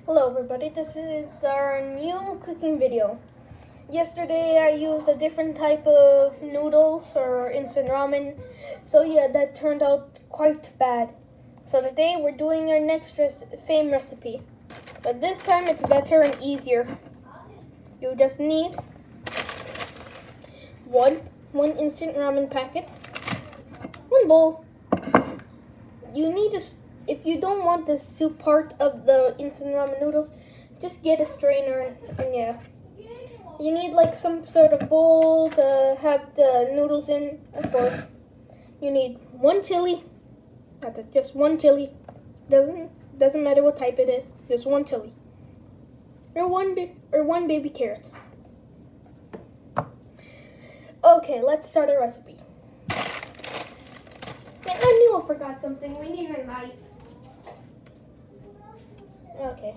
Hello everybody, this is our new cooking video. Yesterday I used a different type of noodles or instant ramen, so yeah, that turned out quite bad. So today we're doing our next same recipe, but this time it's better and easier. You just need one instant ramen packet, one bowl. You need if you don't want the soup part of the instant ramen noodles, just get a strainer and yeah. You need like some sort of bowl to have the noodles in, of course. You need one chili. That's it, just one chili. Doesn't matter what type it is, just one chili. Or one baby carrot. Okay, let's start our recipe. And I knew I forgot something. We need a knife. Okay.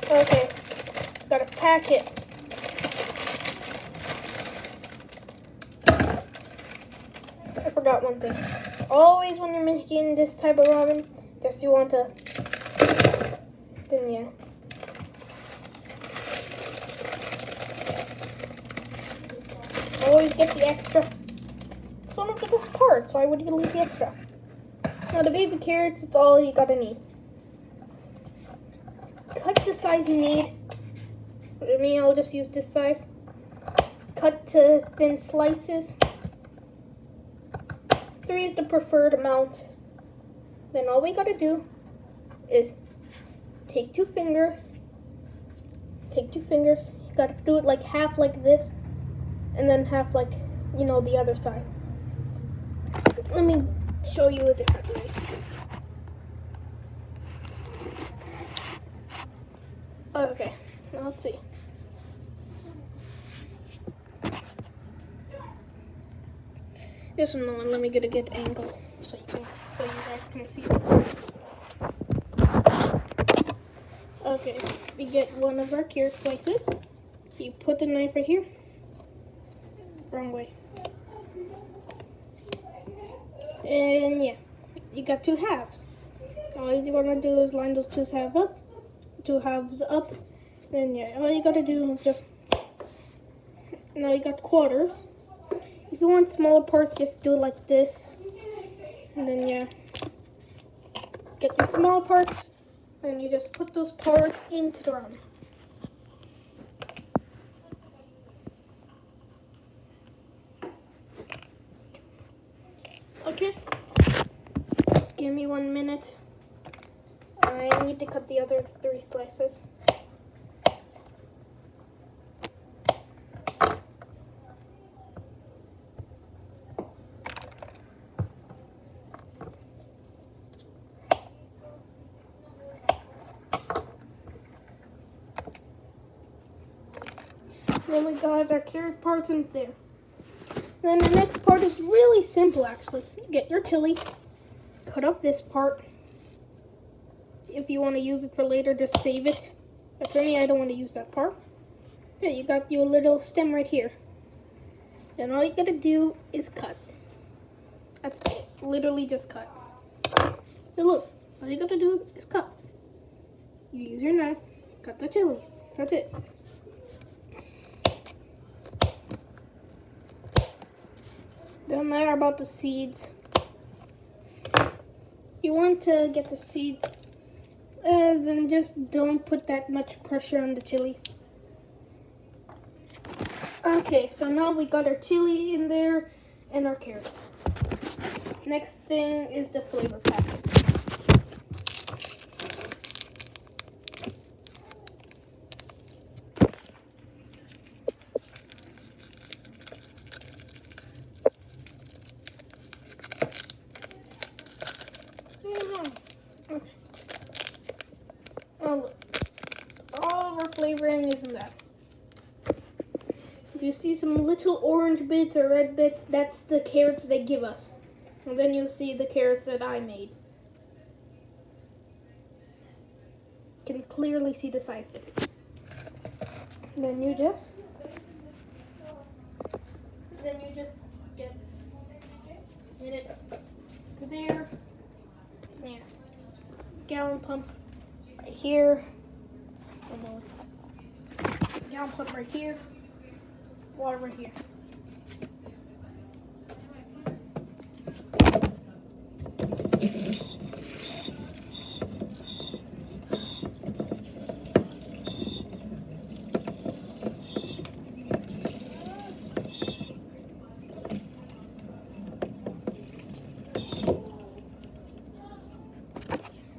Okay. Got a packet. I forgot one thing. Always when you're making this type of ramen, just you want to, then yeah. Always get the extra. It's one of the best parts. Why would you leave the extra? Now the baby carrots, it's all you gotta need. Cut the size you need. For me, I'll just use this size. Cut to thin slices. 3 is the preferred amount. Then all we gotta do is take two fingers. You gotta do it like half like this, and then half like, the other side. Let me show you a different way. Okay, now let's see. This one, let me get a good angle so you guys can see. Okay, we get one of our carrot slices. You put the knife right here. Wrong way. And yeah, you got 2 halves. All you wanna do is line those 2 halves up. Then yeah, all you gotta do is just, now you got quarters. If you want smaller parts, just do it like this. And then yeah, get your small parts, and you just put those parts into the ramen. Okay, just give me 1 minute. I need to cut the other 3 slices. Then we got our carrot parts in there. Then the next part is really simple actually. Get your chili, cut off this part. If you want to use it for later, just save it. But for me, I don't want to use that part. Okay, you got your little stem right here. Then all you gotta do is cut. That's it. Literally just cut. Hey look, all you gotta do is cut. You use your knife, cut the chili. That's it. Don't matter about the seeds. You want to get the seeds, then just don't put that much pressure on the chili. Okay, so now we got our chili in there and our carrots. Next thing is the flavor packet. Okay. Oh, look. All of our flavoring is in that. If you see some little orange bits or red bits, that's the carrots they give us. And then you'll see the carrots that I made. You can clearly see the size difference. And then you just get it to there. gallon pump right here. Gallon pump right here. Water right here.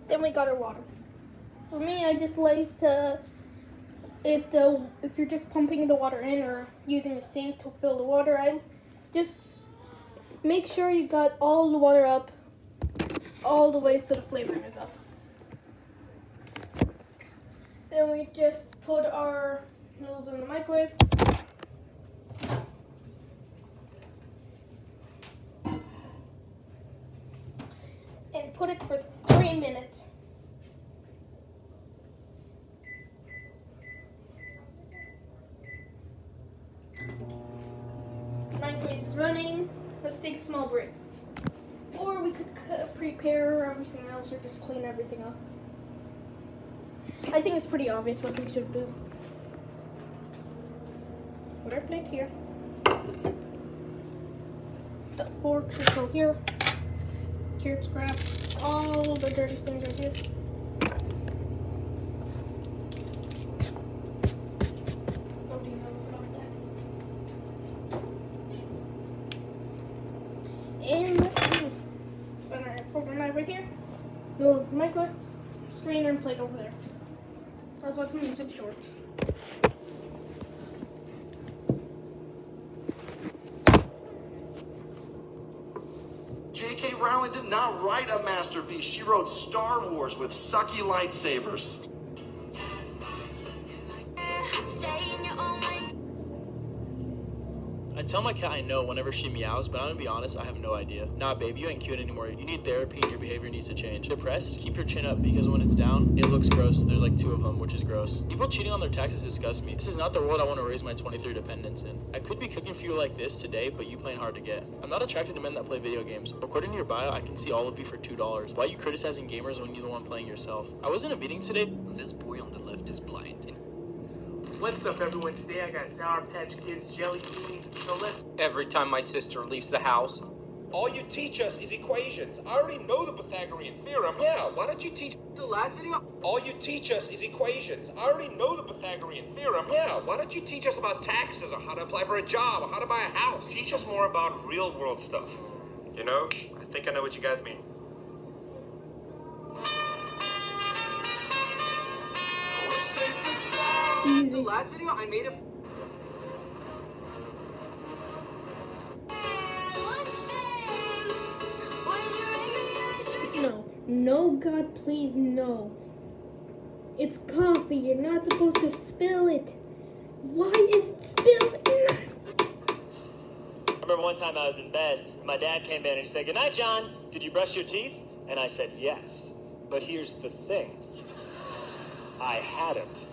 Then we got our water. For me, I just like to, if you're just pumping the water in or using a sink to fill the water, I just make sure you got all the water up, all the way so the flavoring is up. Then we just put our noodles in the microwave. And put it for 3 minutes. Microwave's running. Let's take a small break. Or we could prepare everything else or just clean everything up. I think it's pretty obvious what we should do. Put our plate here. The fork should go here. Carrots grab all the dirty things right here. Nobody knows about that. And let's see. Put our fork and knife right here. Move microwave, strainer, and plate over there. That's what's in YouTube Shorts. J.K. Rowling did not write a masterpiece. She wrote Star Wars with sucky lightsabers. I tell my cat I know whenever she meows, but I'm gonna be honest, I have no idea. Nah, babe, you ain't cute anymore. You need therapy and your behavior needs to change. Depressed? Keep your chin up because when it's down, it looks gross. There's like 2 of them, which is gross. People cheating on their taxes disgust me. This is not the world I want to raise my 23 dependents in. I could be cooking for you like this today, but you playing hard to get. I'm not attracted to men that play video games. According to your bio, I can see all of you for $2. Why are you criticizing gamers when you're the one playing yourself? I was in a meeting today. This boy on the left is blind. What's up, everyone? Today I got Sour Patch Kids jelly beans. So let's. Every time my sister leaves the house. All you teach us is equations. I already know the Pythagorean theorem. Yeah, why don't you teach The last video? all you teach us is equations. I already know the Pythagorean theorem. Yeah, why don't you teach us about taxes or how to apply for a job or how to buy a house? Teach us more about real world stuff. You know? I think I know what you guys mean. The last video I made it. No, God, please, no. It's coffee. You're not supposed to spill it. Why is it spilling? I remember one time I was in bed, and my dad came in and he said, "Good night, John. Did you brush your teeth?" And I said, "Yes. But here's the thing. I hadn't."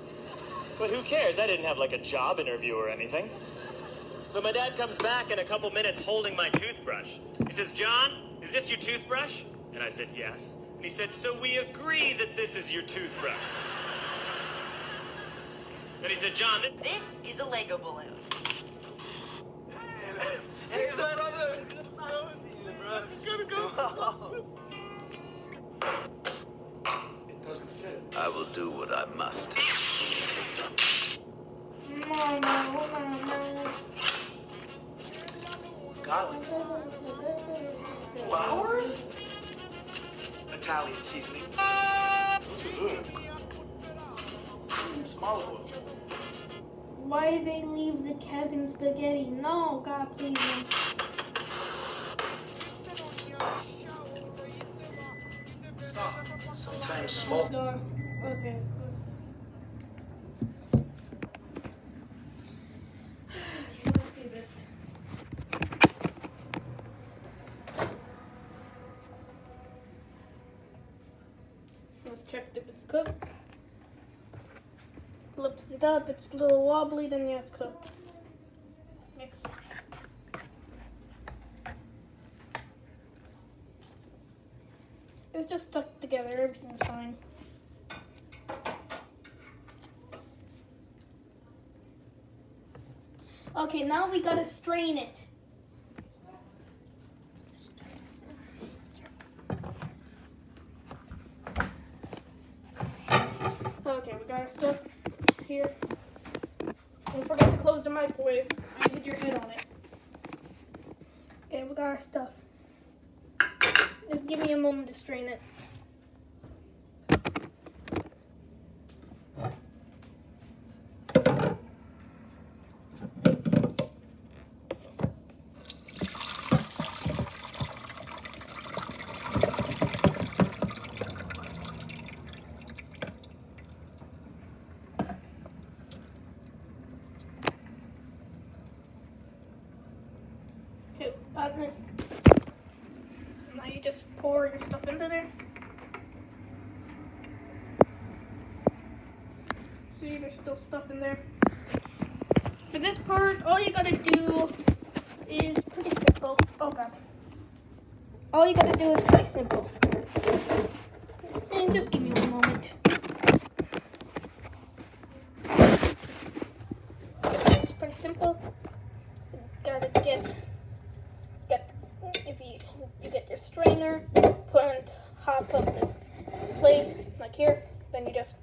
But who cares? I didn't have like a job interview or anything. So my dad comes back in a couple minutes holding my toothbrush. He says, "John, is this your toothbrush?" And I said, "Yes." And he said, "So we agree that this is your toothbrush." Then he said, "John, This is a Lego balloon. Here's that other. It doesn't fit. I will do what I must. Garlic. Flowers? Italian seasoning. Smaller one. Why they leave the cabin spaghetti? No, God, please, no. Sometimes small. No. Okay. Let's see this. Let's check if it's cooked. Flips it up, it's a little wobbly, then yeah, it's cooked. Mix. It's just stuck together. Everything's fine. Okay, now we gotta strain it. Okay, we got our stuff here. Don't forget to close the microwave and hit your head on it. Okay, we got our stuff. Just give me a moment to strain it. Okay, got this. Now you just pour your stuff into there. See, there's still stuff in there. For this part, all you gotta do is pretty simple. Oh god. All you gotta do is pretty simple. And just give me one moment. It's pretty simple. Gotta get if you get your strainer, hop up the plate like here, then you just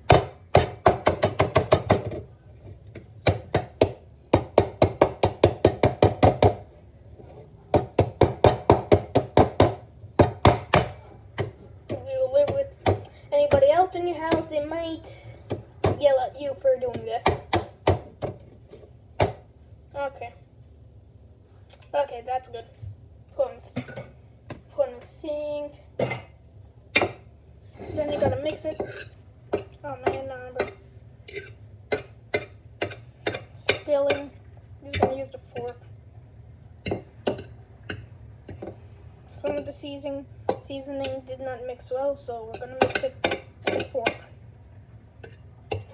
if you live with anybody else in your house, they might yell at you for doing this. Okay, that's good. Put in the sink. Then you gotta mix it. Oh man, no, spilling. I'm just gonna use the fork. Some of the seasoning did not mix well, so we're gonna mix it with a fork.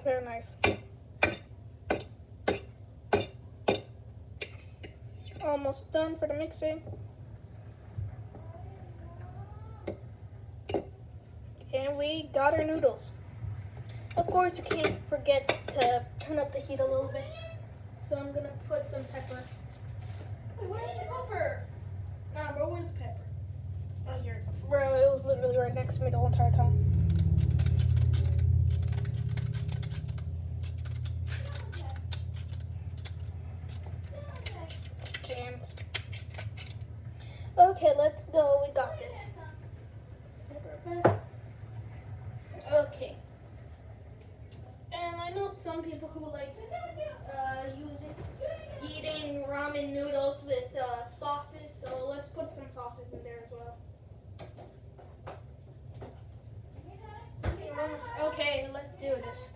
Very nice. Almost done for the mixing. And we got our noodles. Of course, you can't forget to turn up the heat a little bit. So I'm gonna put some pepper. Wait, where's the pepper? Nah, bro, where's the pepper? Oh, here. Bro, it was literally right next to me the whole entire time. It's jammed. Okay, let's go. We got this. Pepper. Okay. And I know some people who like eating ramen noodles with sauces, so let's put some sauces in there as well. Okay, let's do this.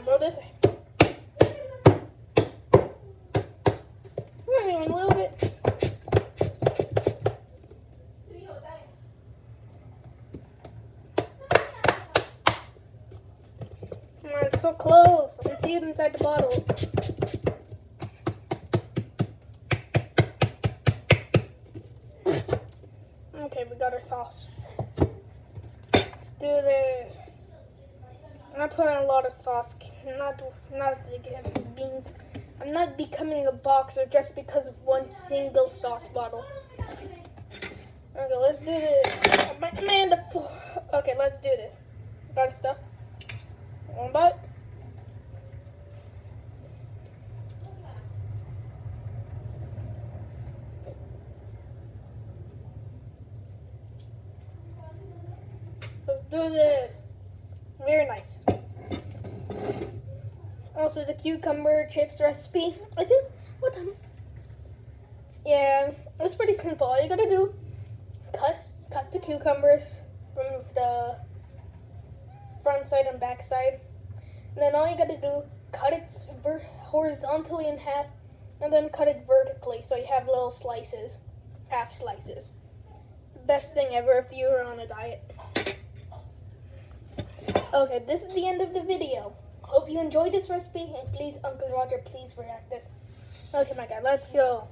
Go this way. A little bit. It's so close. I can see it inside the bottle. Okay, we got our sauce. Let's do this. I'm putting a lot of sauce. I'm not becoming a boxer just because of one single sauce bottle. Okay, let's do this. Man, okay, let's do this. Got stuff. One bite. Let's do this. Very nice. Also, the cucumber chips recipe. I think, what time is it? Yeah, it's pretty simple. All you gotta do, cut the cucumbers from the front side and back side. And then all you gotta do, cut it horizontally in half, and then cut it vertically so you have little slices, half slices. Best thing ever if you're on a diet. Okay, this is the end of the video. Hope you enjoyed this recipe, and please, Uncle Roger, please react this. Okay, my guy, let's go.